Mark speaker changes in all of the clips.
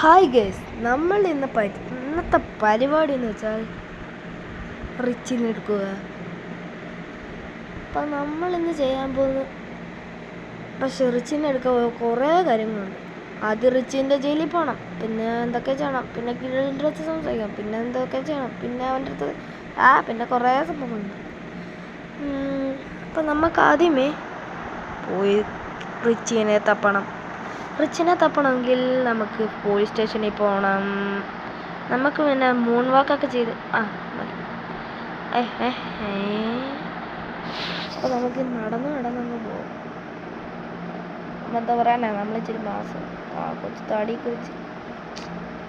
Speaker 1: Hi guys, നമ്മൾ ഇന്നത്തെ പരിപാടി എന്ന് വെച്ചാൽ റിച്ചിനെ എടുക്കുക. അപ്പം നമ്മളിന്ന് ചെയ്യാൻ പോകുന്നത് പക്ഷെ റിച്ചിനെ എടുക്കുക കുറേ കാര്യങ്ങളുണ്ട്. ആദ്യം റിച്ചിൻ്റെ ജയിലിൽ പോകണം, പിന്നെ എന്തൊക്കെ ചെയ്യണം, പിന്നെ കിരണിൻ്റെ അടുത്ത് സംസാരിക്കണം, പിന്നെ എന്തൊക്കെ ചെയ്യണം, പിന്നെ അവൻ്റെ അടുത്ത് പിന്നെ കുറേ സംഭവങ്ങളുണ്ട്. അപ്പം നമുക്ക് ആദ്യമേ പോയി റിച്ചിനെ തപ്പണമെങ്കിൽ നമുക്ക് പോലീസ് സ്റ്റേഷനിൽ പോകണം. നമുക്ക് പിന്നെ മൂൺ വാക്കൊക്കെ ചെയ്ത് മതി. അപ്പോൾ നമുക്ക് നടന്നങ്ങ് പോകും. എന്താ പറയാനാ, നമ്മളിച്ചിരി മാസം കുറച്ച് തടി കുറിച്ച്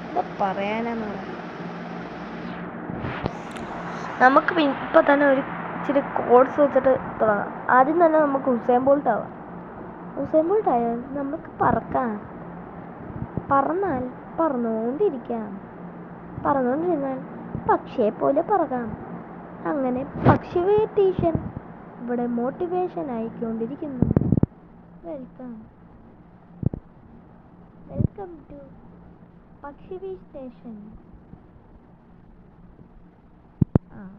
Speaker 1: എന്താ പറയാനാന്ന് പറയാം. നമുക്ക് ഇപ്പം തന്നെ ഒരു ഇച്ചിരി കോഡ്സ് വെച്ചിട്ട് തുടങ്ങാം. ആദ്യം തന്നെ നമുക്ക് ഉസൈൻ ബോൾട്ട് ആവാം. ഉസൈൻ ബോൾട്ട് ആയാൽ നമുക്ക് പറന്നുകൊണ്ടിരുന്നാൽ പക്ഷിയെ പോലെ പറക്കാം. അങ്ങനെ പക്ഷിവേറ്റേഷൻ ഇവിടെ മോട്ടിവേഷൻ ആയിക്കൊണ്ടിരിക്കുന്നു. വെൽക്കം ടു പക്ഷിവേ സ്റ്റേഷൻ.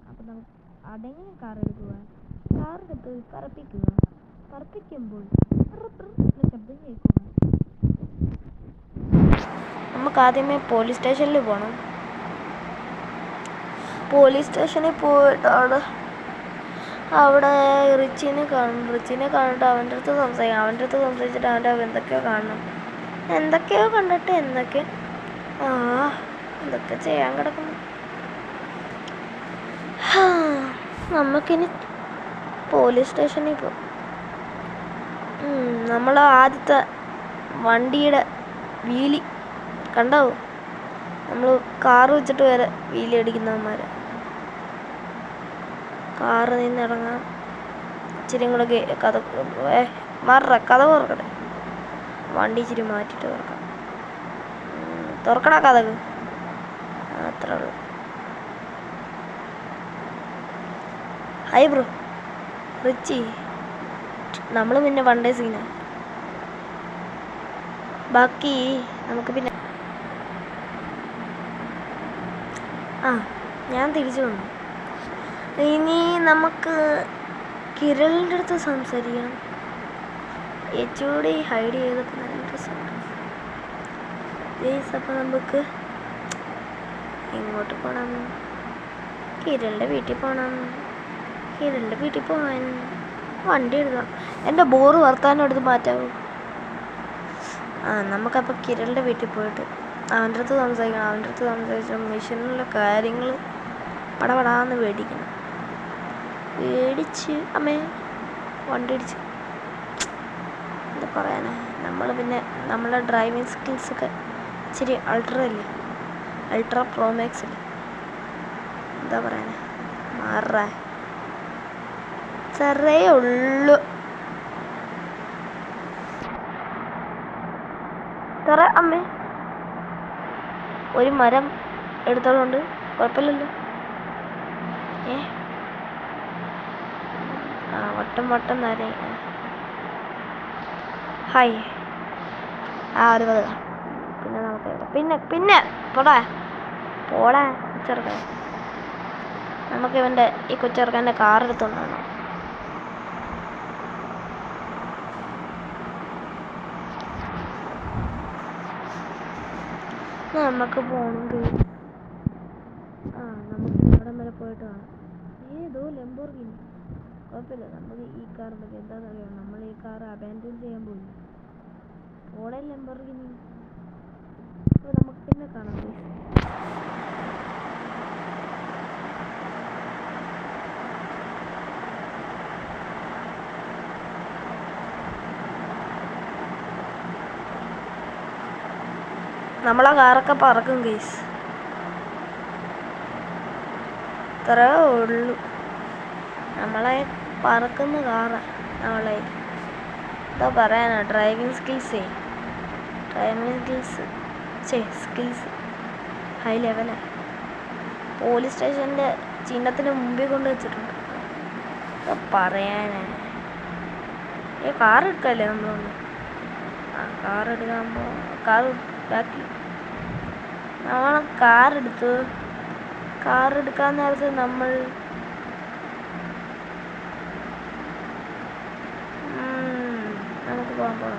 Speaker 1: അപ്പം നമുക്ക് അതെങ്ങനെ കാർ എടുത്ത് പറപ്പിക്കുമ്പോൾ ശബ്ദം കേൾക്കുക. നമുക്ക് ആദ്യമേ പോലീസ് സ്റ്റേഷനിൽ പോകണം. പോലീസ് സ്റ്റേഷനിൽ പോയിട്ടാണ് അവിടെ റിച്ചിനെ കണ്ടിട്ട് അവൻ്റെ അടുത്ത് സംസാരിച്ചിട്ട് അവൻ്റെ എന്തൊക്കെയോ കണ്ടിട്ട് എന്തൊക്കെ ചെയ്യാൻ കിടക്കുന്നു. നമുക്കിനി പോലീസ് സ്റ്റേഷനിൽ പോകും. നമ്മൾ ആദ്യത്തെ വണ്ടിയുടെ വീലി കണ്ടാവും. നമ്മൾ കാറ് വെച്ചിട്ട് വരെ വീലി അടിക്കുന്നവന്മാരെ. കാറ് നിന്നിറങ്ങാം. ഇച്ചിരി കൂടെ കഥ തുറക്കട്ടെ. വണ്ടി ഇച്ചിരി മാറ്റിയിട്ട് തുറക്കടാ കഥക്. അത്രേ ഉള്ളൂ. Hi bro, Ritchie. നമ്മൾ പിന്നെ വൺ ഡേ സീനാ. ബാക്കി നമുക്ക് പിന്നെ ഞാൻ തിരിച്ചു വന്നു. ഇനി നമുക്ക് കിരണിൻ്റെ അടുത്ത് സംസാരിക്കണം. എച്ചുകൂടി ഹൈഡ് ചെയ്തപ്പോൾ നല്ല രസമുണ്ട്. അപ്പം നമുക്ക് എങ്ങോട്ട് പോകണം? കിരണിൻ്റെ വീട്ടിൽ പോകാൻ വണ്ടി എടുക്കണം. എൻ്റെ ബോറ് വർത്താനം എടുത്ത് മാറ്റാവൂ. നമുക്കപ്പോൾ കിരണിൻ്റെ വീട്ടിൽ പോയിട്ട് അവൻ്റെ അടുത്ത് സംസാരിച്ച് മിഷനിലെ കാര്യങ്ങൾ പടപടാന്ന് മേടിച്ച് വണ്ടി ഇടിച്ച് എന്താ പറയാനാ. നമ്മൾ പിന്നെ നമ്മളെ ഡ്രൈവിങ് സ്കിൽസൊക്കെ ഇച്ചിരി അൾട്രാ പ്രോ മാക്സ് അല്ലേ. എന്താ പറയാനാ, ചെറിയേ ഉള്ളൂ. ഒരു മരം എടുത്തോളുണ്ട്, കുഴപ്പമില്ലല്ലോ. വട്ടം നേരെ ഹായ് ഒരു വക. പിന്നെ നമുക്ക് പിന്നെ പോടാ ചെറുക്കൻ. നമുക്ക് ഇവൻ്റെ ഈ കൊച്ചെറുക്കൻ്റെ കാർ എടുത്തോണ്ട് വേണം. നമുക്ക് പോകണമെങ്കിൽ നമുക്ക് ഇവിടം വരെ പോയിട്ട് വേണം. ഏതോ ലംബോർഗിനി, കുഴപ്പമില്ല. നമുക്ക് ഈ കാർ എന്താണെന്നറിയാം. നമ്മൾ ഈ കാർ അബാൻഡൻ ചെയ്യാൻ പോയില്ല. ഓടെ ലംബോർഗിനി. അപ്പോൾ നമുക്ക് പിന്നെ കാണാം. നമ്മളാ കാറൊക്കെ പറക്കും ഗൈസ്. ഇത്രേ ഉള്ളൂ. നമ്മളെ പറക്കുന്ന കാറാ. എന്താ പറയാനാ, ഡ്രൈവിങ് സ്കിൽസ് ഹൈ ലെവലാണ്. പോലീസ് സ്റ്റേഷൻ്റെ ചിഹ്നത്തിന് മുമ്പിൽ കൊണ്ട് വെച്ചിട്ടുണ്ട്. പറയാനാ, കാർ എടുക്കല്ലേ നമ്മളൊന്ന്. കാർ എടുക്കാൻ കാർ ബാക്കി നമ്മൾ കാർ എടുക്കാൻ നേരത്ത് നമ്മൾ നമുക്ക് പോകാൻ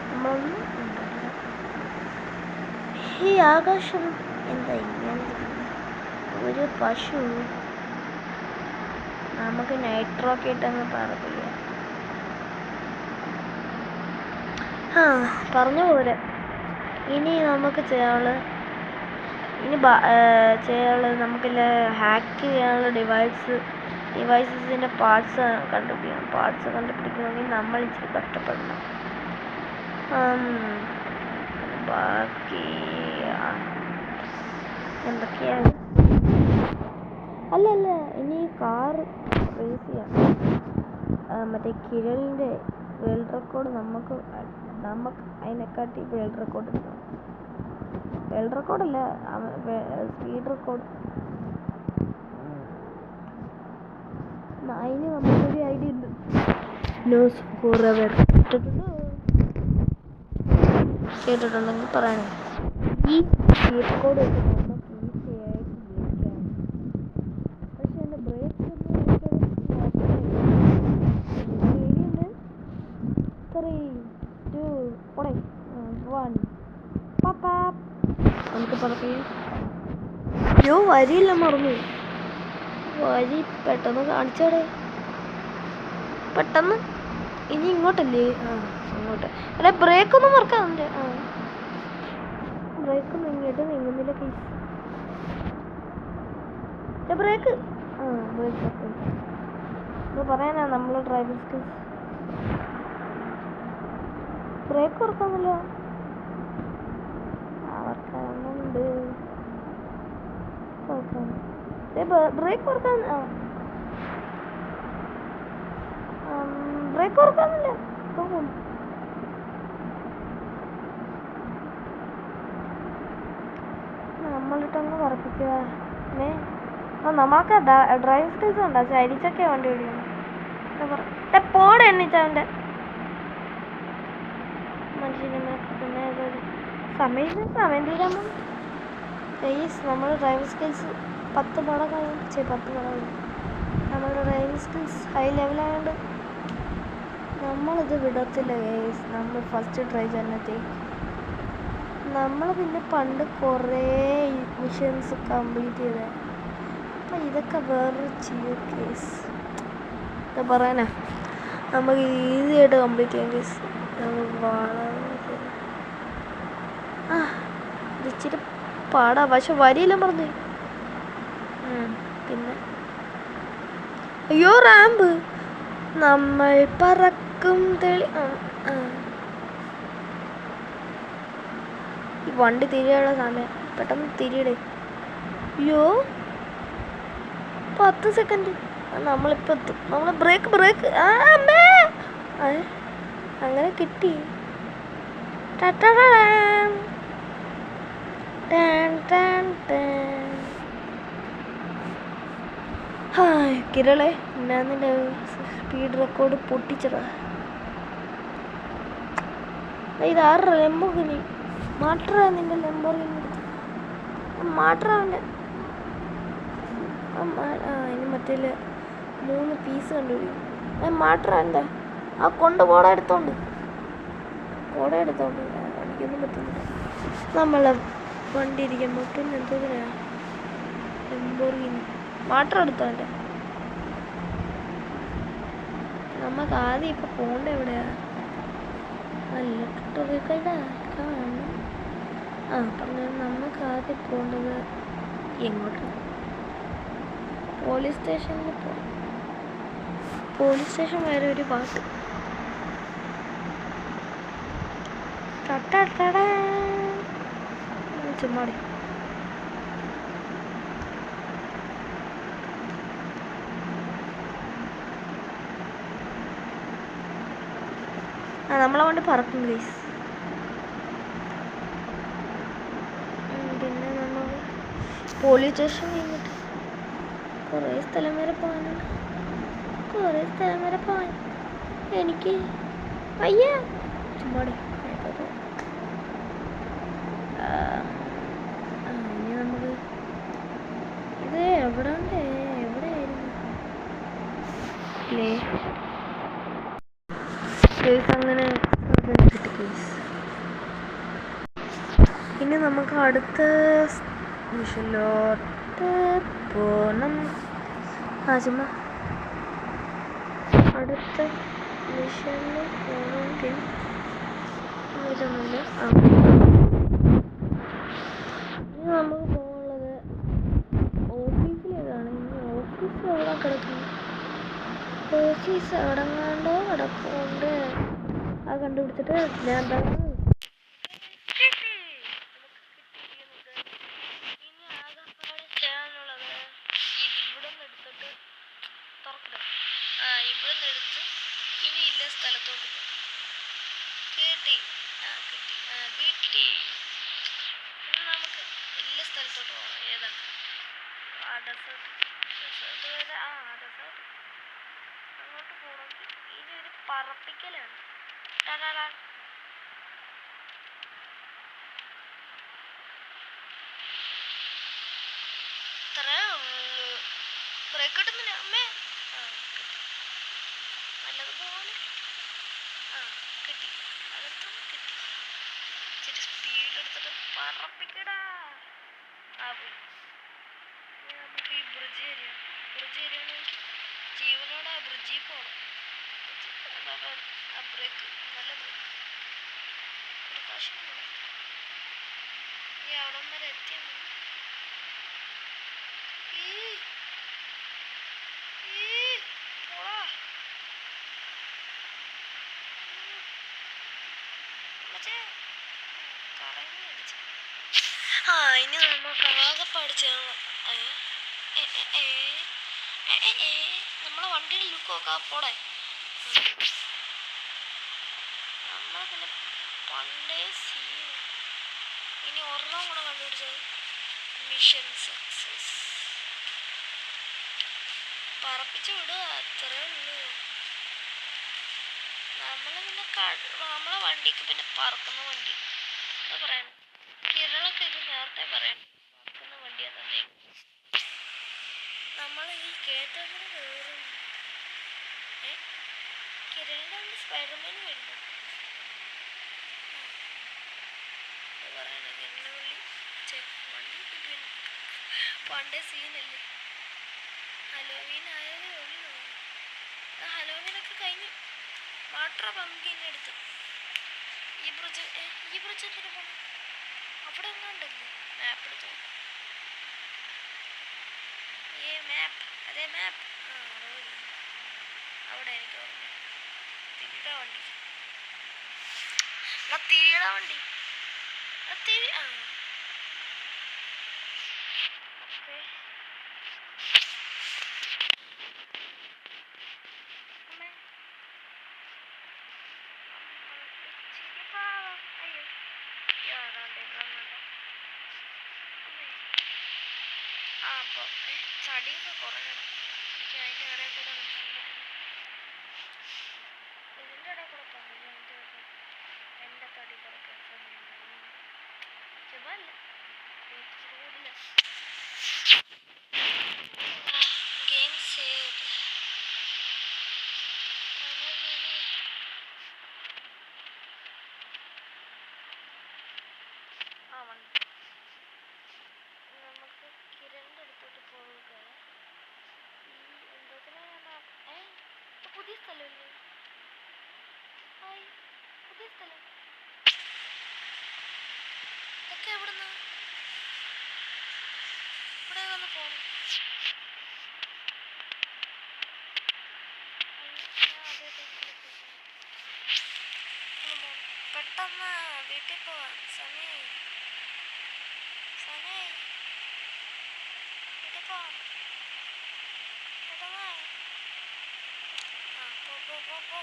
Speaker 1: നമ്മളൊന്നും ഈ ആകാശം എന്താ ഇങ്ങനെ ഒരു പശു നമുക്ക് നൈട്രോക്കെ ഇട്ടങ്ങ് പറക്കില്ല. പറഞ്ഞ പോലെ ഇനി നമുക്ക് ചെയ്യാനുള്ളത് നമുക്കില്ല ഹാക്ക് ചെയ്യാനുള്ള ഡിവൈസസിൻ്റെ പാർട്സ് കണ്ടുപിടിക്കണമെങ്കിൽ നമ്മൾ ഇച്ചിരി കഷ്ടപ്പെടണം. ബാക്കി എന്തൊക്കെയാണ് അല്ല ഇനി കാർ റേസ് ചെയ്യാം. മറ്റേ കിരണിൻ്റെ വേൾഡ് റെക്കോർഡ് നമുക്ക് അതിനെക്കാട്ടി വേൾഡ് റെക്കോർഡ് എടുക്കണം. വേൾഡ് റെക്കോർഡല്ല, സ്പീഡ് റെക്കോർഡ്. അതിന് നമുക്കൊരു ഐഡിയ ഉണ്ട്. ന്യൂസ് ഫോറെവർ കേട്ടിട്ടുണ്ടെങ്കിൽ പറയണേ. ഈ സ്പീഡ് റെക്കോർഡ് വെച്ച് നമുക്ക് ഈസിയായിട്ട് ജയിക്കാം. പക്ഷെ എൻ്റെ ബ്രേക്ക് ശരിയുണ്ട്. 3, 2, 1 നമുക്ക് പറയും. വരിയില്ല, മറന്നു. വരി പെട്ടെന്ന് കാണിച്ചാടെ, പെട്ടെന്ന്. ഇനി ഇങ്ങോട്ടല്ലേ? അങ്ങോട്ട്. അല്ലെ ബ്രേക്കൊന്നും മറക്കാറുണ്ട്. ബ്രേക്ക് ഇങ്ങോട്ട് നീങ്ങുന്നില്ല. ബ്രേക്ക് പറയാനാ നമ്മൾ ഡ്രൈവിംഗ് സ്കിൽസ്. ബ്രേക്ക് ഓർക്കാന്നില്ല. അവർക്കുണ്ട് ബ്രേക്ക് ഓർക്കാൻ. ബ്രേക്ക് ഓർക്കാന്നില്ല. നമ്മളിട്ടൊന്ന് പറപ്പിക്കുക. നമ്മളൊക്കെ ഡ്രൈവിംഗ് സ്കിൽസ് ഉണ്ടോ? ചരിച്ചൊക്കെ വണ്ടി ഓടിക്കണം. പോടെ എണ്ണിച്ചവൻ്റെ മനുഷ്യനെ. പിന്നെ സമയം തീരാമോ? നമ്മൾ ഡ്രൈവിംഗ് സ്കിൽസ് 10 മടങ്ങായും. നമ്മളുടെ ഡ്രൈവിംഗ് സ്കിൽസ് ഹൈ ലെവലായതുകൊണ്ട് നമ്മളിത് വിടത്തില്ല ഗൈസ്. നമ്മൾ ഫസ്റ്റ് ട്രൈ തന്നെ. നമ്മൾ പിന്നെ പണ്ട് കുറേ മിഷൻസ് കംപ്ലീറ്റ് ചെയ്തേ. അപ്പം ഇതൊക്കെ വേറൊരു ചെയ്യും കേസ്. എന്താ പറയാനാ, നമുക്ക് ഈസി ആയിട്ട് കംപ്ലീറ്റ് ചെയ്യാം കേസ്. നമുക്ക് വളരെ ഇച്ചിരി പാടാ. പക്ഷെ വരിയെല്ലാം പറഞ്ഞു. പിന്നെ അയ്യോ റാമ്പ്. നമ്മൾ പറക്കും തെളി. ഈ വണ്ടി തിരിയുള്ള സമയം പെട്ടെന്ന് തിരിയിടേ. അയ്യോ 10 സെക്കൻഡ്. നമ്മളിപ്പോൾ എത്തും. നമ്മൾ ബ്രേക്ക് അങ്ങനെ കിട്ടി. കിരളെ ഞാൻ നിന്റെ സ്പീഡ് റെക്കോർഡ് പൊട്ടിച്ചടാ. ഇതാറ് ലെമ്പോഗിനി മാട്ര. നിന്റെ ലെമ്പോഗിനി മാട്രാവിൻ്റെ അതിന് മറ്റേ 3 പീസ് കണ്ടുപിടിക്കും. മാട്ര എന്താ കൊണ്ടുപോടാ എടുത്തോണ്ട് എനിക്കൊന്നും പറ്റുന്നില്ല. നമ്മളെ വണ്ടി ഇരിക്കുമ്പോൾ പിന്നെ എന്തോന്നാ ലെമ്പോഗിനി മാട്ര എടുത്തോണ്ട്. നമുക്ക് ആദ്യം ഇപ്പം പോകേണ്ട എവിടെയാ? നല്ല കാണണം. പറഞ്ഞാൽ നമുക്ക് ആദ്യം പോകേണ്ടത് എങ്ങോട്ട്? പോലീസ് സ്റ്റേഷനിൽ പോകാം. പോലീസ് സ്റ്റേഷൻ വരെ ഒരു പാട്ട്. ചുമ്മാടി. നമ്മളെ കൊണ്ട് പറക്കും ഗൈസ്. പിന്നെ നമ്മൾ പോലീസ് സ്റ്റേഷൻ കഴിഞ്ഞിട്ട് കുറേ സ്ഥലം വരെ പോകാൻ എനിക്ക് വയ്യ. ചുമ്മാടി. കേസ് അങ്ങനെ കിട്ടി കേസ്. ഇനി നമുക്ക് അടുത്ത മിഷനിലോട്ട് പോകണം. ചുമ്മാ അടുത്ത മിഷനിൽ പോകണമെങ്കിൽ ഇതൊന്നുമില്ല. ഇനി നമുക്ക് പോകുന്നത് ഓഫീസിലേക്കാണ്. ഇനി ഓഫീസ് എവിടെ കിടക്കും? ഓഫീസ് എവിടെങ്ങാണ്ടോ കിടക്കുന്നുണ്ട്. അത് കണ്ടുപിടിച്ചിട്ട് ഞാൻ സ്ഥലത്തോട്ട് കിട്ടി. കിട്ടി. നമുക്ക് എല്ലാ സ്ഥലത്തോട്ട് പോകാം. ഏതാ ഡെസേർട്ട് അങ്ങോട്ട് പോകണമെങ്കിൽ ഇനി ഒരു പറപ്പിക്കലാണ്. ബ്രേക്ക് കിട്ടുന്നില്ല അമ്മേ. നല്ലതുപോലെ കിട്ടി. അകത്തും കിട്ടി. ഇച്ചിരി സ്പീഡ് എടുത്തിട്ട് പറപ്പിക്കടാ. പോയി. നമുക്ക് ഈ ബ്രിഡ്ജ് ഏരിയയാണെങ്കിൽ ജീവനോടെ ആ ബ്രിഡ്ജിൽ പോകണം. ആ ബ്രേക്ക് നല്ല ബ്രേക്ക് ഈ അവിടം വരെ എത്തിയാൽ ഇനി നമുക്ക് ആകെ പഠിച്ച നമ്മളെ വണ്ടിയുടെ ലുക്ക് നോക്കാം. പോടെ നമ്മളെ പിന്നെ പണ്ടേ സീൻ. ഇനി ഒരെണ്ണം കൂടെ കണ്ടുപിടിച്ചത് മിഷൻ സക്സസ്. പറപ്പിച്ചു വിടുക, അത്രേ ഉള്ളൂ. നമ്മളെ വണ്ടിക്ക് പിന്നെ പറക്കുന്ന വണ്ടി എന്താ പറയണം. കിരളൊക്കെ ഇത് നേരത്തെ പറയണം. പറക്കുന്ന വണ്ടിയാ തന്നെ. നമ്മൾ ഈ കേട്ടതിന് കയറും. കിരളിന്റെ വണ്ടി സ്പൈഡർമാൻ വേണ്ട പറയണ. കിരളിന്റെ വണ്ടി പണ്ടേ സീനല്ലേ. ഹലോവീൻ ആയതേ ഉള്ളൂ. ഹലോവീനൊക്കെ കഴിഞ്ഞു. വാട്ടർ പമ്പിൻ എടുത്തു. ഈ ബ്രിഡ്ജ് എന്തിനു പോകണം? അവിടെ ഒന്നുണ്ടല്ലേ മാപ്പ് എടുത്തു. അതേ മാപ്പ്. അവിടെ എനിക്ക് ഓർമ്മ. തിരിയുടെ വണ്ടി അപ്പോൾ ചടിയൊക്കെ കുറയണം. എനിക്ക് അതിൻ്റെ ഇടയിൽ കൂടെ ഇതിൻ്റെ ഇടയിൽ കൂടെ പറഞ്ഞു. എൻ്റെ തടി കുറയ്ക്കാൻ സമയം ചുമല്ല കൂടില്ല. Game save. നമുക്ക് കിരണിൻ്റെ അടുത്തോട്ട് പോവുക. പുതിയ സ്ഥലമല്ലേ? പുതിയ സ്ഥലം ഇതൊക്കെ എവിടുന്ന്? ഇവിടെ വന്ന് പോകണം. പെട്ടെന്ന് വീട്ടിൽ പോവാം. സമയം വീട്ടിൽ പോവാം. പെട്ടെന്ന് പോ.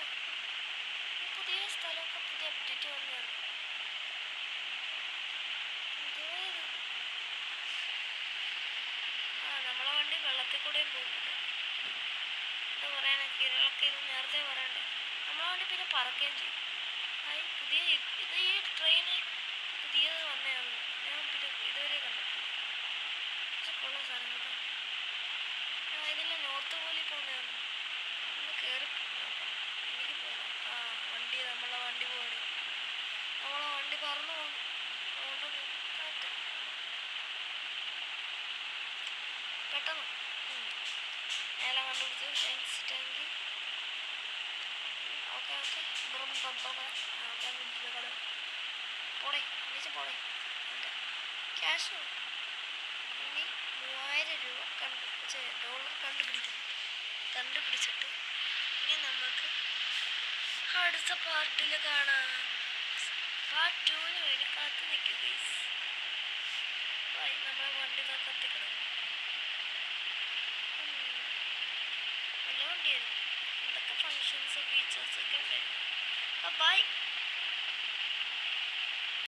Speaker 1: പുതിയ സ്ഥലമൊക്കെ പുതിയ അപ്ഡേറ്റ് വന്നതാണ്. നമ്മളെ വണ്ടി വെള്ളത്തിൽ കൂടെയും പോകുന്നുണ്ട്. എന്താ പറയണ, കിരളൊക്കെ ഇത് നേരത്തെ പറയണ്ടേ. നമ്മളെ വണ്ടി പിന്നെ പറക്കുകയും ചെയ്യും. ഇത് ഈ ട്രെയിന് പുതിയത് വന്നതാണ്. ഞാൻ പിന്നെ ഇതുവരെ കണ്ടിട്ടില്ല. പക്ഷെ കൊള്ളാം സാധനം കേട്ടോ. ഇതിൽ നോർത്ത് പോലി പോകുന്നതാണ്. ഒന്ന് കയറി എനിക്ക് പോകണം. വണ്ടി നമ്മളെ വണ്ടി പറന്നു പോകുന്നു. പെട്ടെന്ന് എല്ലാം കണ്ടുപിടിച്ചു. Thank you. ഓക്കെ പോടെ എണീച്ച് പോടെ. എൻ്റെ ക്യാഷ് ഇനി 3000 രൂപ ഡോളർ കണ്ടുപിടിച്ചിട്ട് ഇനി നമുക്ക് അടുത്ത പാർട്ടിൽ കാണാം. പാർട്ട് 2 വേണ്ടി കാത്തു നിൽക്കും ഗൈസ്. ബൈ. നമ്മളെ വണ്ടി കത്തിക്കണം. നല്ല വണ്ടിയായിരുന്നു. എന്തൊക്കെ ഫങ്ഷൻസ് ഫീച്ചേഴ്സൊക്കെ ഉണ്ടായിരുന്നു. ബൈ.